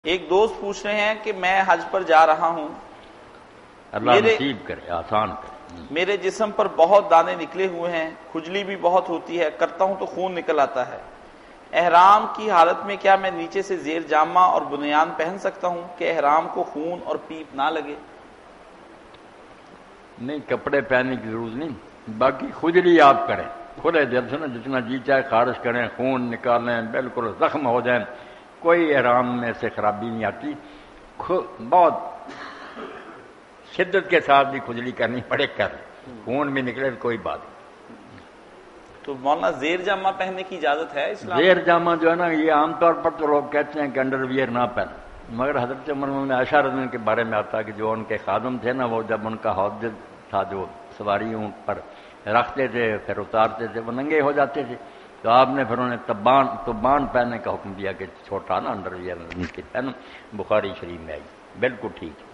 ایک دوست پوچھ رہے ہیں کہ میں حج پر جا رہا ہوں، اللہ نصیب کرے، آسان کرے۔ میرے جسم پر بہت دانے نکلے ہوئے ہیں، کھجلی بھی بہت ہوتی ہے، کرتا ہوں تو خون نکل آتا ہے۔ احرام کی حالت میں کیا میں نیچے سے زیر جامہ اور بنیان پہن سکتا ہوں کہ احرام کو خون اور پیپ نہ لگے؟ نہیں، کپڑے پہننے کی ضرورت نہیں، باقی کھجلی آپ کریں، کھلے دل سے نا جتنا جی چاہے خارج کریں، خون نکالیں، بالکل زخم ہو جائیں، کوئی احرام میں سے خرابی نہیں آتی۔ بہت شدت کے ساتھ بھی کھجلی کرنی پڑے کر، خون بھی نکلے تو کوئی بات نہیں۔ تو مولانا زیر جامہ پہننے کی اجازت ہے اسلام؟ زیر جامہ جو ہے نا، یہ عام طور پر تو لوگ کہتے ہیں کہ انڈر ویئر نہ پہن، مگر حضرت عمر بن عائشہ رضی اللہ عنہ کے بارے میں آتا ہے کہ جو ان کے خادم تھے نا، وہ جب ان کا حوض تھا جو سواریوں پر رکھتے تھے پھر اتارتے تھے، وہ ننگے ہو جاتے تھے، تو آپ نے پھر انہیں تبان پہننے کا حکم دیا کہ چھوٹا نا انڈر ویئر نیچے پہنو۔ بخاری شریف میں آئی، بالکل ٹھیک ہے،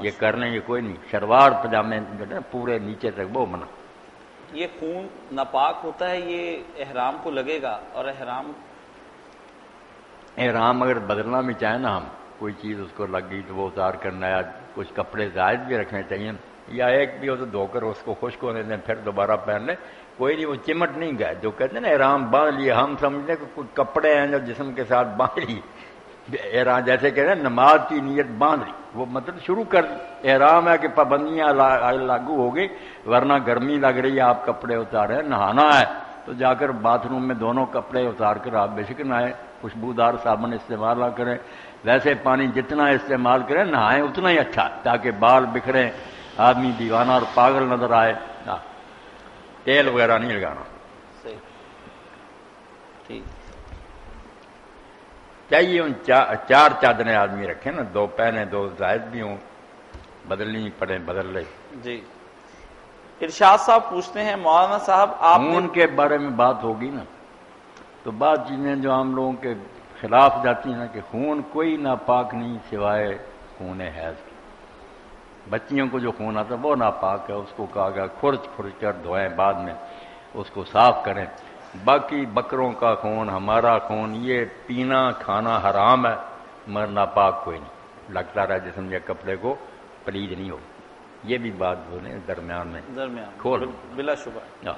یہ کرنے یہ کوئی نہیں، شلوار پجامے جو ہے پورے نیچے تک وہ منع۔ یہ خون ناپاک ہوتا ہے، یہ احرام کو لگے گا، اور احرام اگر بدلنا بھی چاہیں نا ہم، کوئی چیز اس کو لگ گئی تو وہ اتار کرنا، یا کچھ کپڑے زائد بھی رکھنے چاہیے، یا ایک بھی ہو تو دھو کر اس کو خشک ہونے دیں پھر دوبارہ پہن لیں، کوئی نہیں، وہ چمٹ نہیں گئے۔ جو کہتے ہیں نا احرام باندھ لیے، ہم سمجھتے ہیں کہ کچھ کپڑے ہیں جو جسم کے ساتھ باندھ لی، احرام جیسے کہتے ہیں نماز کی نیت باندھ لی، وہ مطلب شروع کر احرام ہے کہ پابندیاں لاگو ہو گئی، ورنہ گرمی لگ رہی ہے، آپ کپڑے اتارے ہیں، نہانا ہے تو جا کر باتھ روم میں دونوں کپڑے اتار کر آپ بے شک نہائیں، خوشبودار صابن استعمال نہ کریں، ویسے پانی جتنا استعمال کریں نہائیں اتنا ہی اچھا، تاکہ بال بکھریں، آدمی دیوانہ اور پاگل نظر آئے۔ تیل وغیرہ نہیں لگانا چاہیے۔ ان چار چادریں آدمی رکھیں نا، دو پہنے دو زائد بھی ہوں، بدلنی پڑے بدل لے۔ جی ارشاد صاحب پوچھتے ہیں مولانا صاحب آپ خون کے بارے میں بات ہوگی نا تو بعض چیزیں جو ہم لوگوں کے خلاف جاتی ہیں کہ خون کوئی ناپاک نہیں سوائے خون حیض کی، بچیوں کو جو خون آتا ہے وہ ناپاک ہے، اس کو کہا گیا کھرچ کر دھوئیں، بعد میں اس کو صاف کریں۔ باقی بکروں کا خون، ہمارا خون، یہ پینا کھانا حرام ہے، مگر ناپاک کوئی نہیں، لگتا رہا جسم یا کپڑے کو پلید نہیں ہو، یہ بھی بات بولیں درمیان میں کھول بلا شبہ۔